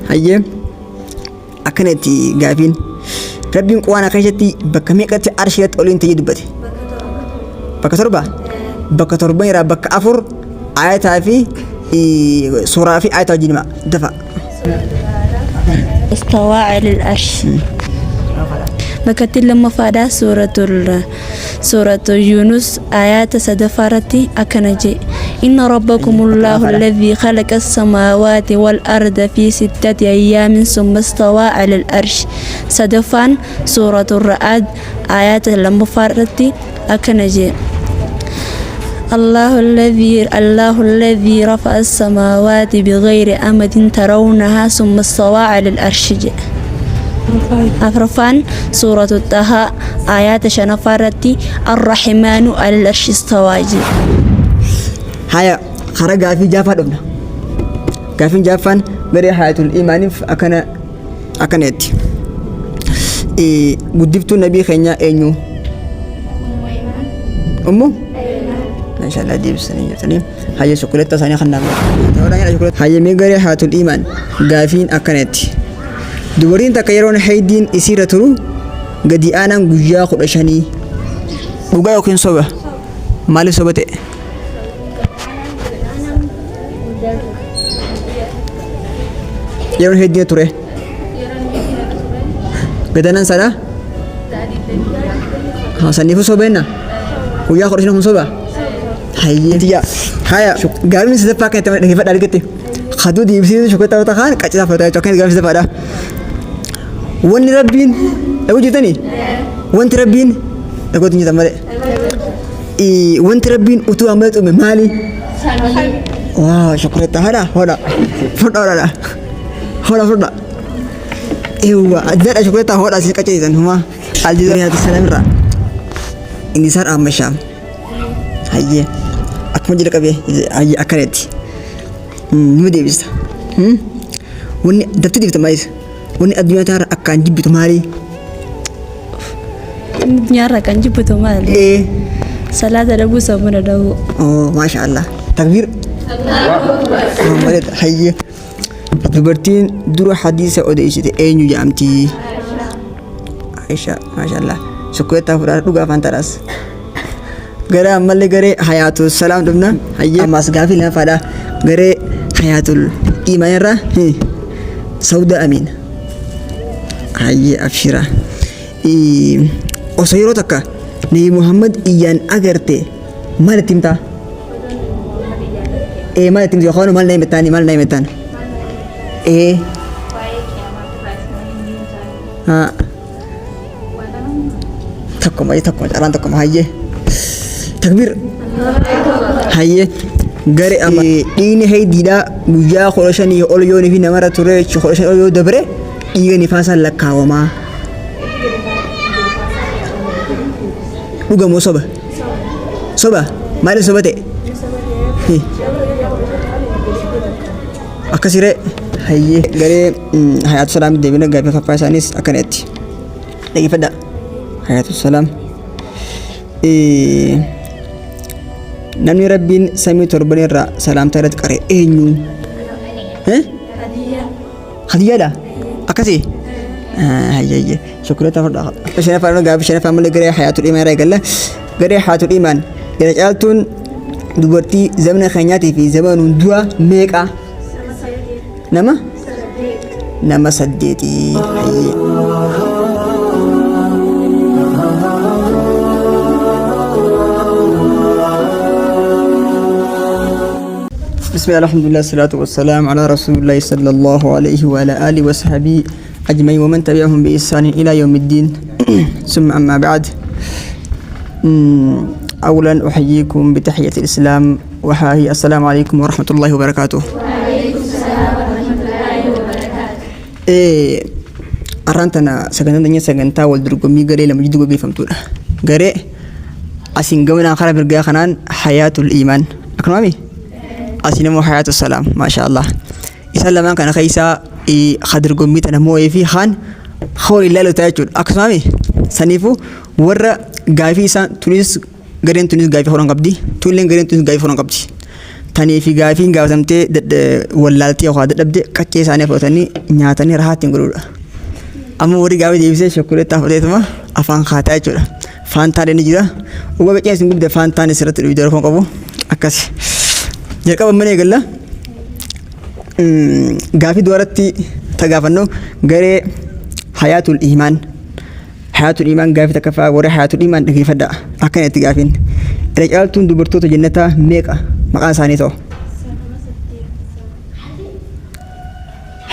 هيا أكنتي قافين ربي قوانا خيشتي بكميقة أرشية أولين تجد بتي بكتربة بكتربة يرى بك أفر آياتها في سورة في آياتها جنما دفع استوى على العرش بكتل لما فادا سورة يونس آيات سدفارتي أكنجي إن ربكم الله الذي خلق السماوات والأرض في 6 أيام ثم استوى على العرش سدفان سورة الرعد آيات لما فارتي أكنجي الله الذي رفع السماوات بغير أمد ترونها ثم استوى على العرش أفرفان سورة الطه آيات شنفارتي الرحمن على العرش استوى هيا خرج في جافا دمنا قافين جافان غير حياة الإيمان أكنت قدبت النبي خينيا أنيو أمو إن شاء الله دي بسنين تاني هيا شكلت ثانية خنام هيا ميغري حياة الإيمان قافين أكنت دورين تكيرون حيدين يصير ترو قدي أنا جوجا خدشاني جوجا يكون صبا مالي صبته يرون حيدين ترى قدنا نسلا ها سنيفو صبنا جوجا خدشنا هم صبا هيا تيا هيا قالوا نسيت كده تمام كيف داري كده خدوا دي بسيط شو كده تخان كذا فتاة تكين قالوا نسيت وان ربين أقول جتني وان ربين أقول تني تمام وان ربين أتوا عملت مالي واه شكرا تهرا هذا فردا هذا إيوه أجدر شكرا تهرا سيك كذي هما الجزائر هذا السلام را إني صار أم شام هاي أكمل جل كبيه هاي أكرتي مودي بس وان دفتر دفتر مايس وني الدنيا ترى أكان جيب تماري الدنيا أكان جيب تماري إيه صلاة ربو سامنا داو ما شاء الله تكبير مريض حي دبرتين درو حديثة أوديشتي أينو جامتي عائشة ما شاء الله شكرا تفرار لغا فانتراس غير أمال غير حياة السلام دمنا حي أماس غافي لنا فادا غير حياة الإيمان را سوداء أمين هاي أبشرة أسيرو تكا نبي محمد إيان أغرتي مال تيمتا مال تيمتا يخونو مال نايمتان ها تكم أران تكم هاي تكبير هاي غري أما إني هاي ديدا بوجا خلاشني أوليوني في نمرة توريش خلاشني أوليو دبره إيه نفاسا لكاوما bukan mau soba mana soba teh akasire haye gare hayat salam devina gabe fapasanis akanet lagi pada hayat salam namni rabbin sami torbani ra salam tarat kare enyu hadiah dah akasi هاي شكرا تفرد شنو فعلنا قبل شنو فعمل قرية حياة الإيمان رجال قرية حياة الإيمان إذا جالتون دبرتي زمن خياناتي في زمن دوا ميكا نما سديتي بسم الله الحمد لله الصلاة والسلام على رسول الله صلى الله عليه وعلى آله وصحبه أجمعين ومن تبعهم بإحسان إلى يوم الدين ثم أما بعد أولا أحييكم بتحية الإسلام وهي السلام عليكم ورحمة الله وبركاته. وعليكم السلام ورحمة الله وبركاته. أرانتنا سكنتنا سكنتا والدرقمي غري لما جدوا بيفهمتونا غري أسينغونا خلا برجع خنان حياة الإيمان أكمامي أسينمو حياة السلام ما شاء الله إسلام كان خيسا خدر قمي تنمو في خان خول الله تاجر أكمامي سنيفو ورا غافي سان تونس غرين تونس غافي خوران قبدي تولين غرين تونس غافي خوران قبدي tanii fi gaafiin gaafatamtee wallaaltii yookaan dadhabde qaccee isaanii fudhatanii nyaatanii rahaatti hin godhuudha. Amma warri gaafii deebisee shokkoleettaa fudhateetuma afaan kaataa jechuudha. Faantaan inni jira. Uga qacceen isin guddaa faantaan isirratti dhufu darafon qabu akkasi. Jalqaba mana eegalla. Gaafii duratti tagaafannoo garee hayaatul iimaan. Hayaatul iimaan gaafii takka fa'aa warri hayaatul iimaan dhageeffadha. Akkana itti gaafiin. Irra caaltuun dubartoota jannataa meeqa maqaan isaanii ta'u?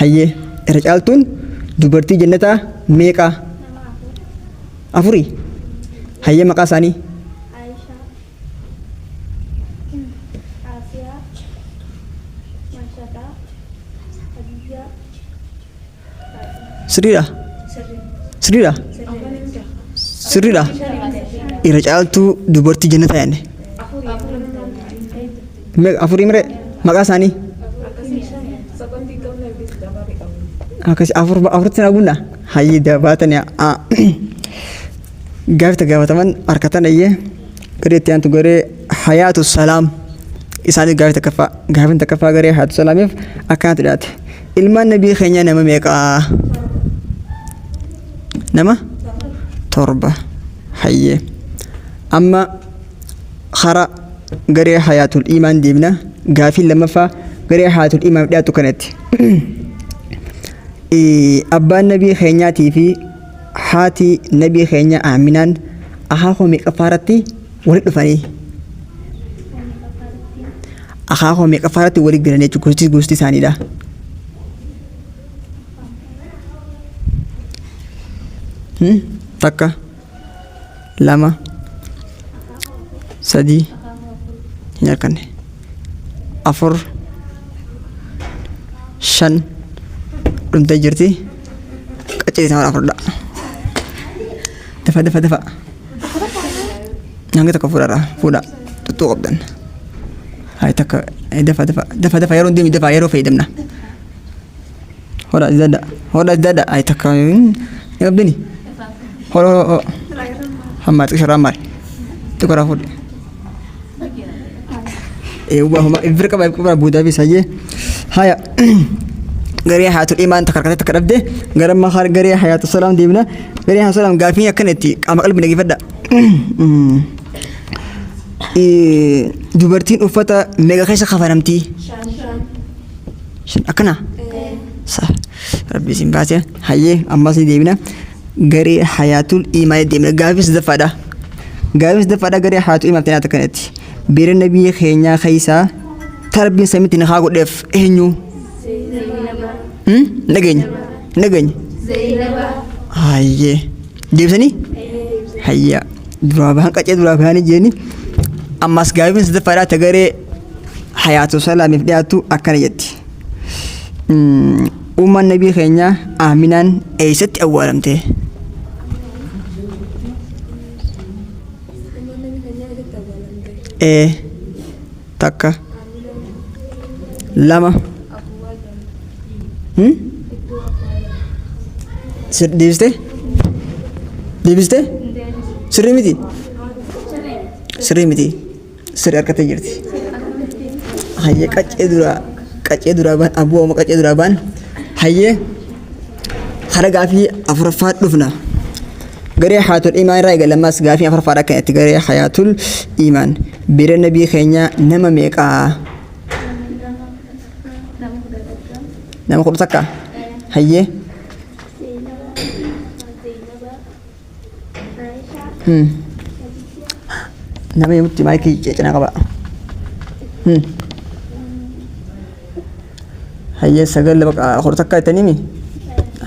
Hayyee irra caaltuun dubartii jannataa meeqa? Afurii. Hayyee maqaa isaanii? Sirriidha? Sirriidha? Sirriidha? Irra caaltuu dubartii jannataa yaadne? Afurii mire maqaa isaanii? Akkasi afuritti na gunna? Hayyee dabaatan gaafii tagaafataman harkatan ayyee garee itti aantu garee hayaatu salaam isaaniif gaafii takkaffaa gaafiin takkaffaa garee hayaatu salaamiif akkanatti dhiyaate ilmaan nabii keenya nama meeqaa? Nama torba. Hayyee amma hara garee hayaatul iimaan deemna gaafiin lammaffaa garee hayaatul iimaan dhiyaatu kanatti abbaan nabii keenyaatii fi haati nabii keenya Aaminaan akaakoo meeqaffaarratti walitti dhufanii akaakoo meeqaffaarratti walitti galanii jechuudha gosti isaaniidha. Takka lama sadii hin harkanne afur shan dhumtee jirti qaccee isaa afurdha. Dafa. Nangga takka fuudha tuttuu qabdan. Hai takka dafa yeroo deemi dafa yeroo fayyadamna. Hoda dada hai takka qabdini. Hoda hamma xiqqaa maal tukara fuudhe. Ubahuma ifirqa baay'ee buudaa fi sayyee haya. Garee hayaatul iimaan takka takka dhabde gara mahar garee hayaatul salaam deemna garee hayaatul salaam gaafii akkanatti qaama qalbii dhageeffadha. Dubartiin uffata meeqa keessa kafanamti? Shan akkana? Rabbi isin baase hayyee ammas ni deemna garee hayaatul iimaan deemna gaafii sadaffaadha. Gaafii sadaffaadha garee hayaatul iimaan ta'e akkanatti beera nabii keenyaa keessaa tarbiin samitti na haa godheef eenyu? Nageenya. Hayyee deebisanii? Hayyaa duraa bahan qaccee duraa bahanii jeeni ammas gaafiin sadaffaadhaa tagaree hayaatul salaamiif dhiyaatu akkana jetti. Ummaan nabii keenyaa Aaminaan eessatti awwaalamte? Takka lama deebiste? Sirrii miti? Sirrii miti? Sirrii harkattee jirti. Hayyee qaccee duraa baan abbooma qaccee duraa baan hayyee hara gaafii afuraffaa dhufna. Garee hayaatul iimaan irraa eegalammas gaafii afuraffaadha akkanatti garee hayaatul iimaan beera nabii keenyaa nama meeqaa? Nama kudha takka? Hayyee nama yemutti maayikii ceecina qaba. Hayyee sagal kudha takka jettaniimi?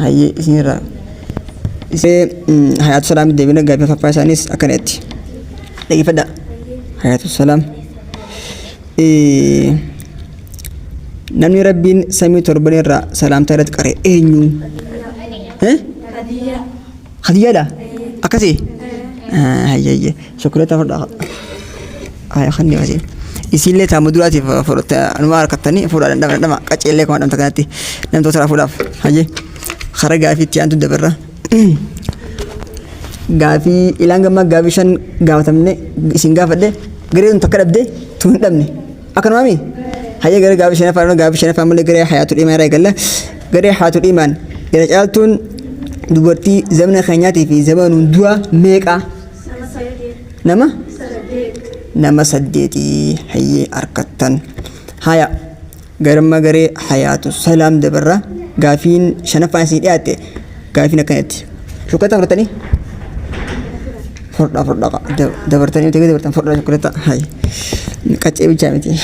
Hayyee isinirraa isee hayaatul salaam deebina gaafii afuraffaa isaanis akkanatti dhageeffadha. Hayaatul salaam namni rabbiin samii torban irraa salaamtaa irratti qaree eenyu? Hadiyyaadha? Akkasii? Hayyee shukkurata fudhaa. Haya kan dia masih. Isilee tamu duraatiif fudhata anuma harkattanii fuudhaan dhandhama qaceellee kuma dhamta kanatti namtoota rafuudhaaf hayyee hara gaafiitti aantu dabarra. Gaafii ilaan gammaa gaafii shan gaafatamne isin gaafadhe garee takka dhabde tun hin dhabne akkanumaami? هيا غير غافي شنفا غافي شنفا مال غير حياة الإيمان راي قال غير حياة الإيمان إذا جالتون دبرتي زمن خنياتي في زمن دوا ميكا نما سديتي هي أركتن هيا غير ما غير حياة السلام دبرة غافين شنفا سيدياتي غافين كانت شو كتا فرتني فردا دبرتني تيجي دبرتن فردا شو كتا هاي كاتشي بيجامتي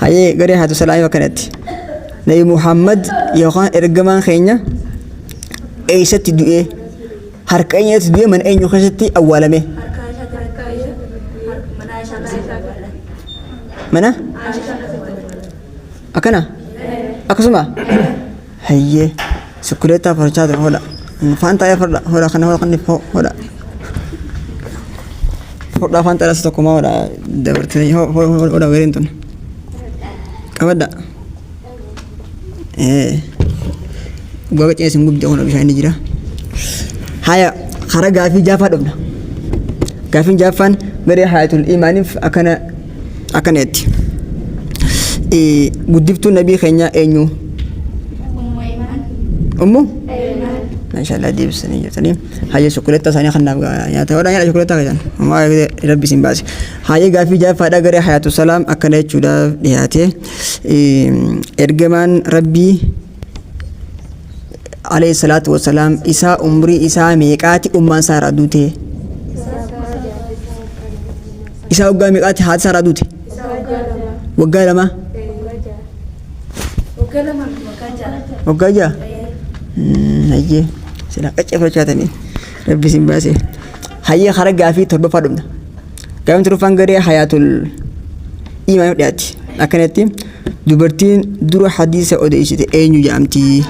هاي غير حياة السلام وكانت نبي محمد يوخان إرجمان خينيا أيشة تدويه هركانية تدويه من أين يخشتي أولا مه منا أكنا أكسما هي سكرتا فرشاد هولا فانتا يا فردا هولا خنا هولا خني هولا فردا فانتا رستكما هولا دبرتني هولا ويرنتون كبدا gua kecil sungguh jauh nak bisa ini jira. Haya, karena gafin Jafan dong. Gafin Jafan dari hayatul imanin akan eti. Gudif tu Nabi kayaknya enyu. Masyaallah dia bisa ni jadi. Haya syukureta sana kan nak ya tahu orang yang syukureta kan. Mama Rabbi simbas. Haya gafin Jafan dari hayatul salam akan eti sudah dihati. Ergaman Rabbi عليه الصلاة والسلام إساء أمري إساء ميقاتي أمان ساردوتي إساء وقا ميقاتي هاد ساردوتي وقا لما وقا جا هاي سلا كتشف رجعتني ربي سيمباسي هاي خرج في تربة فادمنا كم تروفان غري حياة الإيمان ياتي أكنتي دبرتين درو حديث أوديشتي أينو جامتي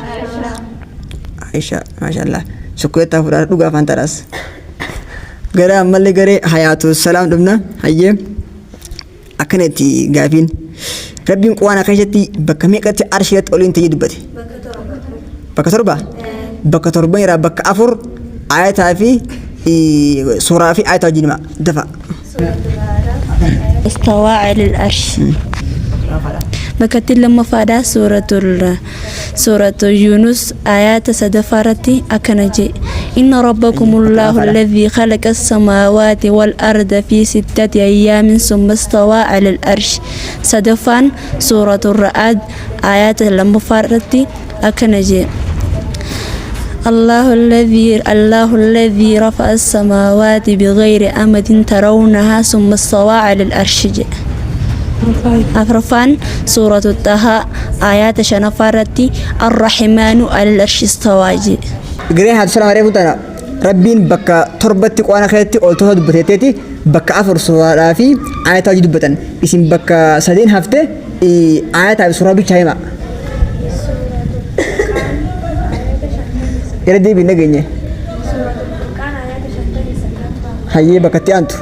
Aisyah, masyaallah. Syukurta fura duga fantaras. Gara amalle gare hayatu salam dumna hayye akanati gafin. Rabbin qwana kashati bakka meqati arshiyat olin tayi dubbati. Bakka torba. Bakka torba ira bakka afur ayata fi sura fi ayata jinma dafa. استوى على العرش بكت لما فادا سورة يونس آيات سدفارتي أكنجي إن ربكم الله الذي خلق السماوات والأرض في 6 أيام ثم استوى على العرش سدفان سورة الرعد آيات لما فارتي أكنجي الله الذي رفع السماوات بغير أمد ترونها ثم استوى على العرش أفرفان سورة الطه آيات شنفارتي الرحمن على العرش استوى غري هاد سلام عليكم ترى ربين بكا تربتي وانا خيتي قلتها دبتيتي بكا افر سورة في آيات دبتن اسم بكا سدين هفته آيات سورة بيچايما يردي بينغني هاي بكتي انتو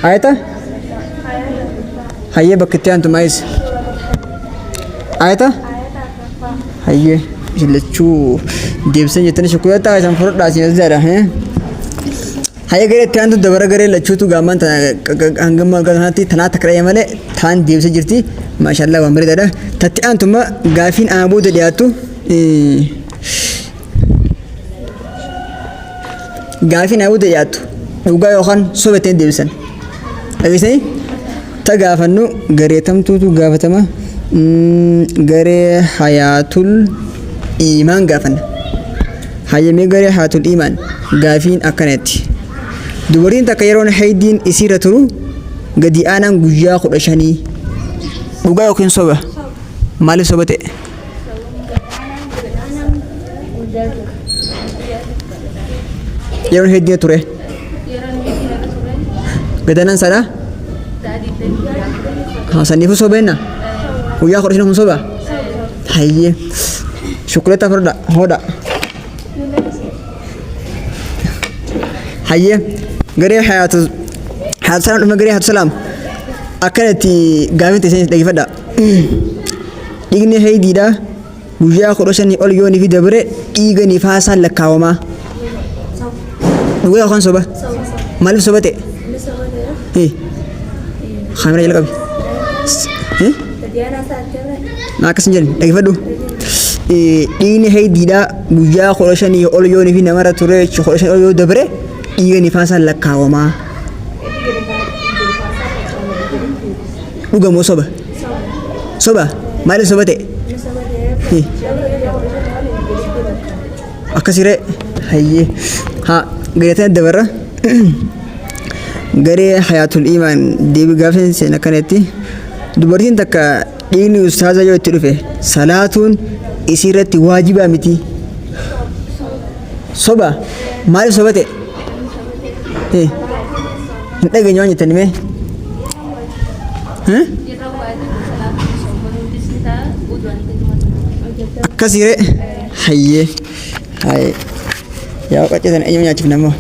آياتا هاي بكتي انتو مايز آياتا هاي جلچو ديبسن جتني شكويتا كان فرد داسي نزارا हैं هاي غير تانتو دبر غير لچو تو गामन अंगम गनती थना तकराय मले थान दिवस जिरती माशाल्लाह वमरे दादा तत्ते अंतुमा गाफिन आबू दलियातु गाफिन आबू दलियातु उगा योखान सोबेतेन दिवसन अगिसै tagaafannu gareetamtuutu gaafatama garee hayaatul iimaan gaafanna hayyamee garee hayaatul iimaan gaafiin akkanatti dubartiin takka yeroon haydiin isiirra turu gadi aanaan guyyaa 15 dhugaa yookiin soba maaliif soba ta'e yeroon haydiin ture gadanan sada sanifu sobenna guyyaa 15 kun soba hayye shukreta farda hoda hayye garee hayatu salam dhuma garee hayatu salam akkanatti gaafin teessanii dhaggeeffadha dhiigni haydiidha guyyaa 15 ol yoonii fi dabre dhiiga nifaasaan lakkaawamaa dhugaa yookaan soba maaliif soba ta'e خامرة جل قبي ما كسنجل أكيد ini hay dida guyyaa khorashanii ol yooni fi namara ture khorashan ol yoo dabre dhiiga nifaasan lakkaawama dhugamoo soba maaliif soba ta'e akkasiree hayyee haa gareetan dabarra garee hayaatul iimaan deebi gaafin seena kanatti dubartiin takka dhiigni ustaaza yoo itti dhufe salaatuun isirratti waajiba miti soba maaliif soba ta'e hin dhageenye waan jettan mee akkasire hayyee hayyee yaa qaccetan eenyu nyaachifna immoo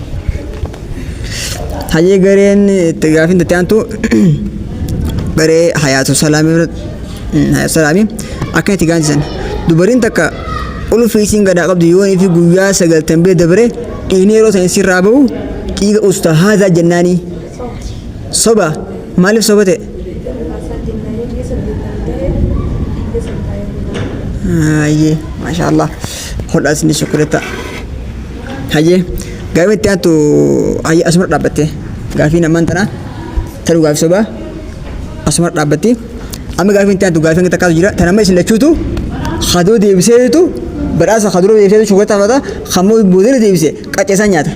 hayyee gareen itti gaafin itti aantu garee hayaatu salaamii akka itti gaansisan dubartiin takka ulfiisiin gadaa qabdu yoonii fi guyyaa 90 dabre dhiigni yeroo san sirraa bahu dhiiga ustaazaa jennaanii soba maaliif soba ta'e hayyee maashaallah hodhaas ni shukureta hayyee gaafii itti aantu hayyee asuma dhaabbatte gaafii namaan tanaa tanu gaafii soba asuma dhaabbatti amma gaafii itti aantu gaafii takkaatu jira tanamma isin lachuutu khaduu deebiseetu badhaasa khaduu deebiseetu shukureta fata khammoo boodee deebise qacceesaan nyaata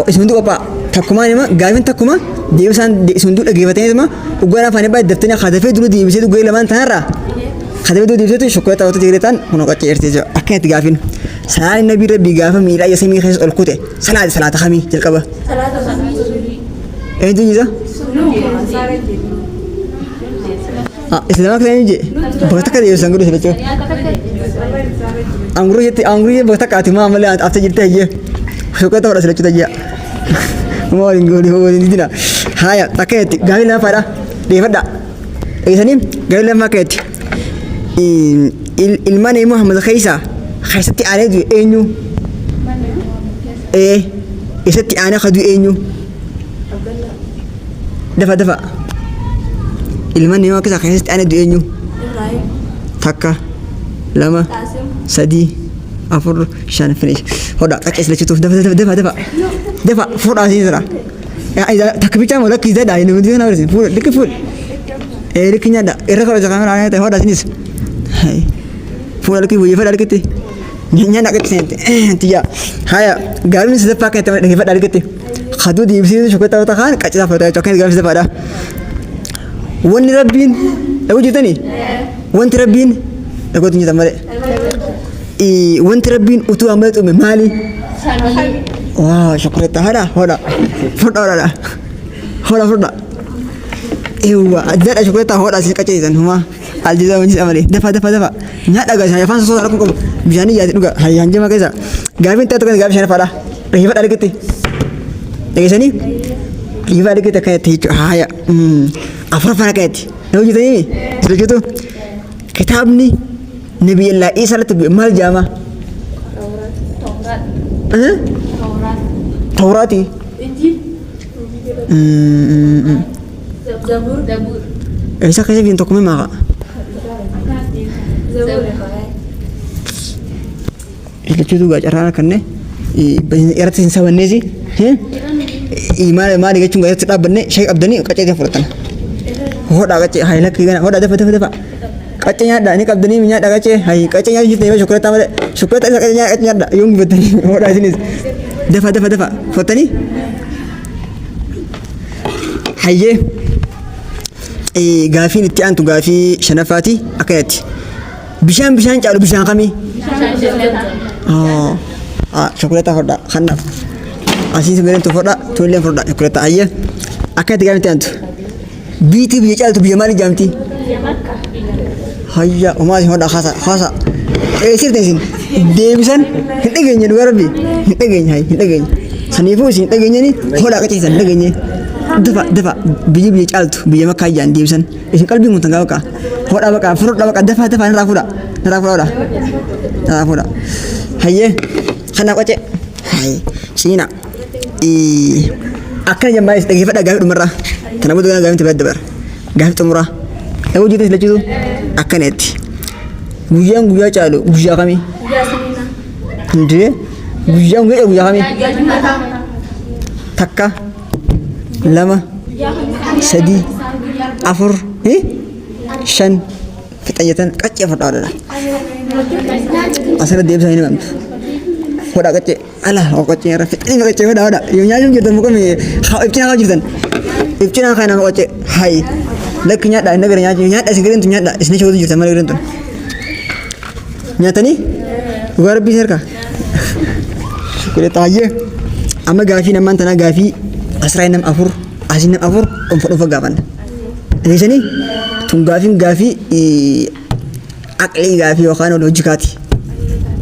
isin hundi qophaa'a takkumaan ima gaafiin takkuma deebisaan isin hundi dhageeffataniituma uggana afaan eebbaa daftanii khadafee dura deebiseetu gahee lamaan tanarraa khadafee dura deebiseetu shukureta wata jireetaan kun qaccee ertee jira akkanatti gaafiin salaani nabii rabbii gaafa miidhaa isa samii keessa ol kute salaata kamii jalqaba eenyutu nyiisa islaama kan je bakka takka deebisan godhu jechuudha anguruu bakka takka ati maa malee afta jirte hayyee shukureta fudhasa jechuudha jia moolin godhi hoolin dina haya takkeetti gaafii lama faadha deeffadha eeysanii gaafii lama akkeetti ilmaan Muhammad keessatti aanee du'e eenyu isatti aanee ka du'e eenyu dafa ilmaan namaa keessatti aanee du'e eenyu takka lama sadii afur shan finish hodha qaccees lachituuf dafa fudhaa siin jira takka bichaa moo lakki zedha inni muti sana warisi fuudha likki fuudha likki nyaadha irra kabaja kameraan ta'e hodhaa siinis fuudha likki buyyeeffadha likkitti nyaanna qacceesente tiyya haya gaafiin sadaffaa kan itti dhageeffadha likkitti khaduu deebisee shukureta wata kaan qacceesaa fudhata jechuudha akkanatti gaafii sadaffaadha wanni rabbiin dhaguu jirtanii wanti rabbiin dhagootu jirtan malee wanti rabbiin utuu amma xume maali waa shukureta hodha ewa adda shukureta hodha si qacceesan huma aljiza wanti amale dafa nyaadha gaashan afaan sosoo rakku qabu bishaan yaati dhuga hayyaan jama keessa gaafiin taatu kan gaafii shanafaadha dhageeffadha dhiqitti dhageessanii dhiifaa dhiqitti akkanitti jechuudha haya afuraffaan akkanitti na hojjetanii isa hojjetu kitaabni nabiyallaa Iisaa irratti bu'e maal jedhama tawraati isa keessa biin tokko mee maaqa ilachuutu gacarraa kanne irratti hin sabanneesi maali jechuun irratti dhaabbanne shayii qabdanii qaccee fudhatan hodhaa qaccee hayi lakkii gana hodhaa dafa qaccee nyaadha ni qabdanii nyaadha qaccee hayi qaccee nyaadha jirtan yoo shukureta malee shukureta isa qaccee nyaadha yoo gubattanii hodhaa isinis dafa fudhatanii hayyee gaafiin itti aantu gaafii shanaffaati akkanatti bishaan caalu bishaan kamii shukureta hodhaa kannaaf asiin sagaleen tu hodhaa tuulleen hodhaa shukureta hayyee akkanatti gaafii itti aantu biitii biyya caaltu biyya maali jaamti hayya umaasi hodhaa haasa sirta isin deebisan hin dhageenye dhugaa rabbi hin dhageenye saniifuu isin hin dhageenyeni hodhaa qaceessan hin dhageenye dafa biyya caaltu biyya makkaa ijaan deebisan isin qalbiin kun tangaa baqa hodhaa baqa furudha baqa dafa narraa fuudha hayyee kanaaf qace hayi siina akkana jammaa dhageeffadha gaafii dhumarraa تنبود قام تبدبر قام تمرة لو جيت لجدو أكنت guyyaa caalu guyyaa kamii ndee guyyaa kamii takka lama sadii afur shan fixayyatan qaccee fadhaadha asirra deebisa hin himamtu hodhaa qaccee ala qaccee irra fixanii qaccee hodhaa yoo nyaachuu jirtan mukkame ibcinaa haa jirtan ibcinaa kana qaccee hayi lakki nyaadha inni gara nyaadha isin gariintu nyaadha isin shawwatu jirtan malee gariintu nyatani dhugaa rabbii serka kule taayee amma gaafii namaan tanaa gaafii asraa nam afur asin nam afur dhufa gaafanna dhageessanii tun gaafii aqlii gaafii yookaan loojikaati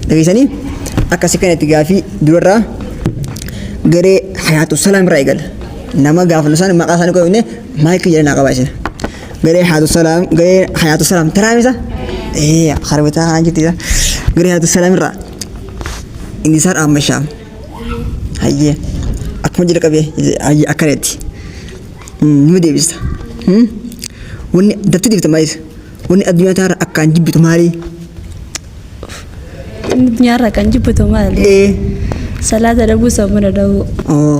dhageessanii akkasii kanatti gaafii durarraa garee hayaatu salaam irraa eegala nama gaafnu isaan maqaa isaanii qo'inne maayikii jedhanaa qabaa isin garee hayaatu salaam taraamisa خربتها عندي قريها السلام الرا إني صار أم الشام هي أكمل لك أبي هي أكلتي نودي بس وني دبتدي بتمايز وني الدنيا ترى أكان جيب تماري الدنيا ترى أكان جيب تماري إيه صلاة ربو سامنا داو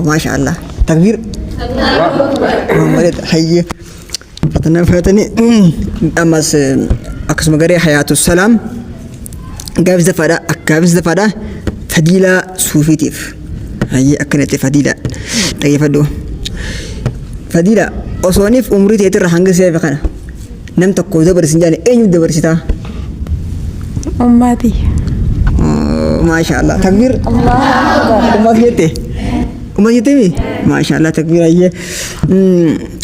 ما شاء الله تكبير مريض هي فتني أمس akkasuma garee hayaatu salaam gaafis dafaadha fadiilaa suufiitiif hayyee akkanatti fadiilaa dhaggeeffadhu fadiilaa osooniif umrii teetirra hanga seefe kana nam tokko dabarsin jaane eenyu dabarsitaa ummaati maasha Allah takbir ummaat jette mi maasha Allah takbir hayyee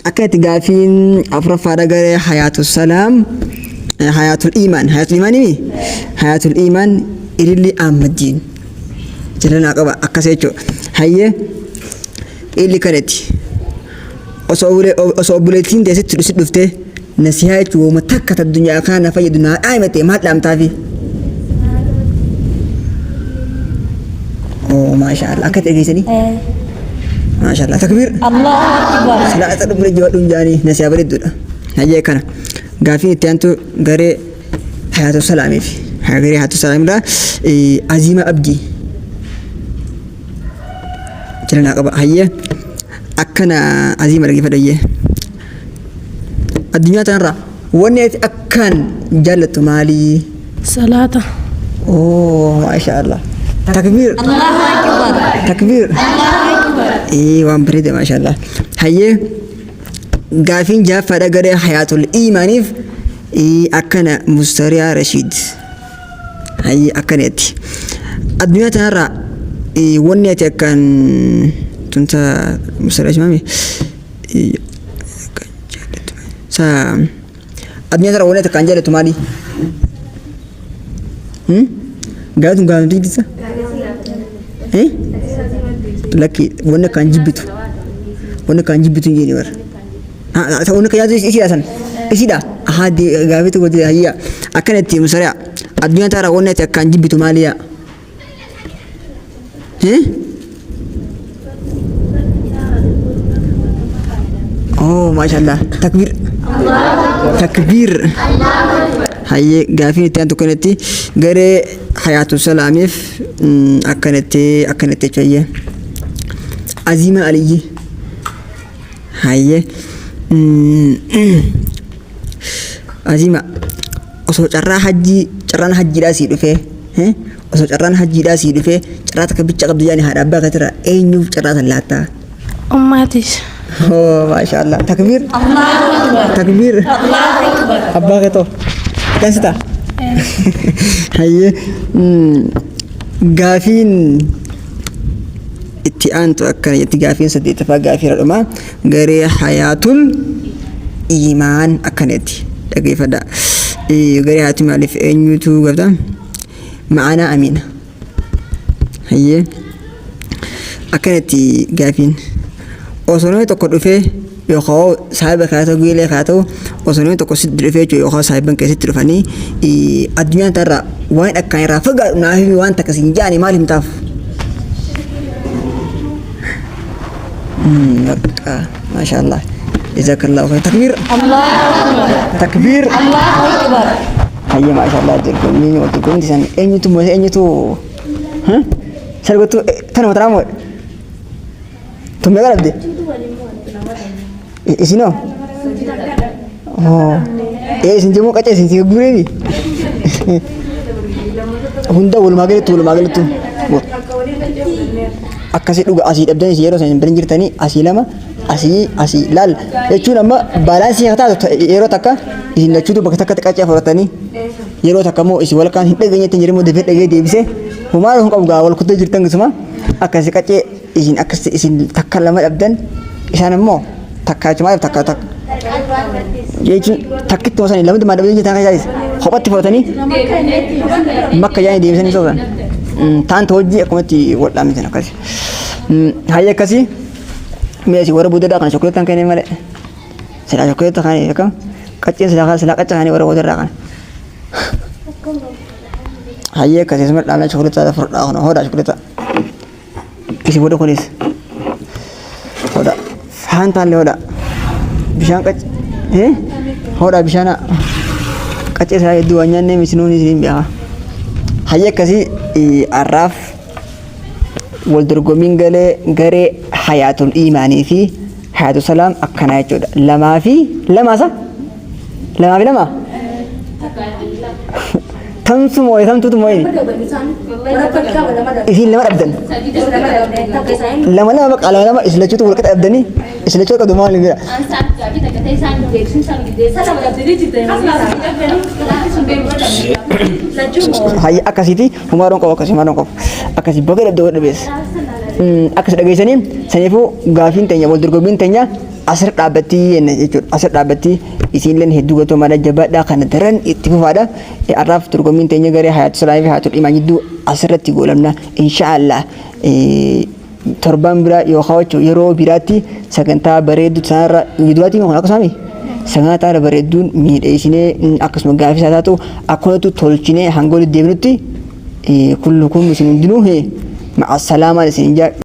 akkanatti gaafiin afuraffaadha garee hayaatu salaam حياة الإيمان حياة الإيمان إللي آمدين جلنا قبا أكسيتشو هي إللي كانت أصوبلتين دي ست دفته نسيهات ومتكة الدنيا كان فيدنا آيمتي ما تلام تافي ما شاء الله أكت إجيسني ما شاء الله تكبير الله أكبر سلاة رب الجواد جاني نسيها بريد هي كان قافين تيانتو غري حياة السلامي في غري حياة السلامي لا عزيمة أبدي جلنا قبا هي أكنا عزيمة لقي فدايه الدنيا تنرى ونيت أكن جلت مالي صلاة ما شاء الله تكبير الله أكبر تكبير الله أكبر وان بريد ما شاء الله هي قافين جاء فرقري حياة الإيمان أكنا مستريا رشيد هاي أكنتي الدنيا ترى ونيت أكن تنتا مستريا جمامي الدنيا ترى ونيت أكن جالة تمالي قاعدون تيجي تسا لكن وانا كان جبتو جيني ور تقولنا كيادو إيش أصلا إيش ده هادي قابته قلت هي أكنت مسرع الدنيا ترى قلنا كان جبتو ماليا ما شاء الله تكبير هاي قافين تانتو كنتي غير حياة السلامي أكنت شيء عزيمة عليه هاي عزيمة osoo carraan hajjii dhaasii dhufee osoo carraan hajjii dhaasii dhufee carraa takka bicha qabdu yaani haadha abbaa katira eenyuuf carraa san laattaa ummaatis maasha Allah takbir takbir abbaa katoo dansitaa hayyee gaafiin itti aantu akkana jetti gaafiin saddeettaffaa gaafii radhumaa garee hayaatul iimaan akkanetti dhaggeeffadha garee haati maaliif eenyutu gabta ma'anaa amiina hayyee akkanatti gaafiin osoo namni tokko dhufee yookaan saahiba kaa ta'u geelee kaa ta'u osoo namni tokko sitti dhufee jiru yookaan saahiban keessatti dhufanii addunyaan tarra waan akkaan irraa fagaadhu naaf waan takka siin jaani maal himtaaf ما شاء الله جزاك الله خير تكبير الله أكبر تكبير الله أكبر هيا ما شاء الله تلكم مين وتلكم تسان أنيتو ها سالكتو تنو ترامو ثم يقرب دي إسينو سنجمو كacce sinti guremi hunda wal magaletu akkasi dhuga asii dhabdan yeroo san birin jirtani asii lama asii laal jechuun amma baalaansii haa taatu yeroo takka isin lachuutu bakka takkatti qaccee fudhatanii yeroo takka immoo isin walkaan hin dhageenyetti hin jirimmoo dafee dhagee deebisee humaa hin qabu gaa wal kuttee jirtan gisuma akkasi qaccee isin akkasi isin takka lama dhabdan isaan immoo takka cimaa takka jechuun takkitti wasanii lamatti maadabanii jirtan kan isaayis kophatti fudhatanii makka yaa'anii deebisanii soofan taanta hojii akkumatti wadhaamisan akkasi hayya akkasi mi'eesi warra buudaadhaa kana chokkoleettaan kennee malee silaa chokkoleetta kaanii akka qacceen silaa qacca kaanii warra buudaadhaa kana hayya akkasi asuma dhaabna chokkoleettaa furdhaa kana hoodhaa chokkoleetta isi booda kunis hoodhaa faantaallee hoodhaa bishaan qacce hoodhaa bishaana qaccee silaa hedduu waan nyaannee misinuun isiniin beekaa hayya akkasii arraaf wal dorgommiin garee hayaatul iimaanii fi hayaatul salaam akkanaa jechuudha. Lamaa fi lama tamsu moo'ee tamtuutu moo'ee isiin lama dhabdan lama baqa lama islachuutu wal qixa dhabdanii islachuu qabdu maal hin bira hayya akkasiiti humaaroon qabu akkasii baga dhabdee wal dhabees akkasi dhageessanii saniifuu gaafiin teenya wal dorgommiin teenya asir dhaabbattii jenna jechuudha asir dhaabbattii isiinleen hedduu gatoomaadha jabaadhaa kana daran itti fufaadha arraaf dorgommiin teenya garee hayaatul salaamii fi hayaatul iimaan jidduu asirratti goolamna inshaallah torban biraa yookaan yeroo biraatti sagantaa bareedduu sanarra duraatti kun akkasumas sagantaa bareedduun miidheessinee akkasuma gaafii isaa taatu akkanatu tolchinee hanga walitti deebinutti kullukum isin hundinuu ma'a salaamaan isin jaa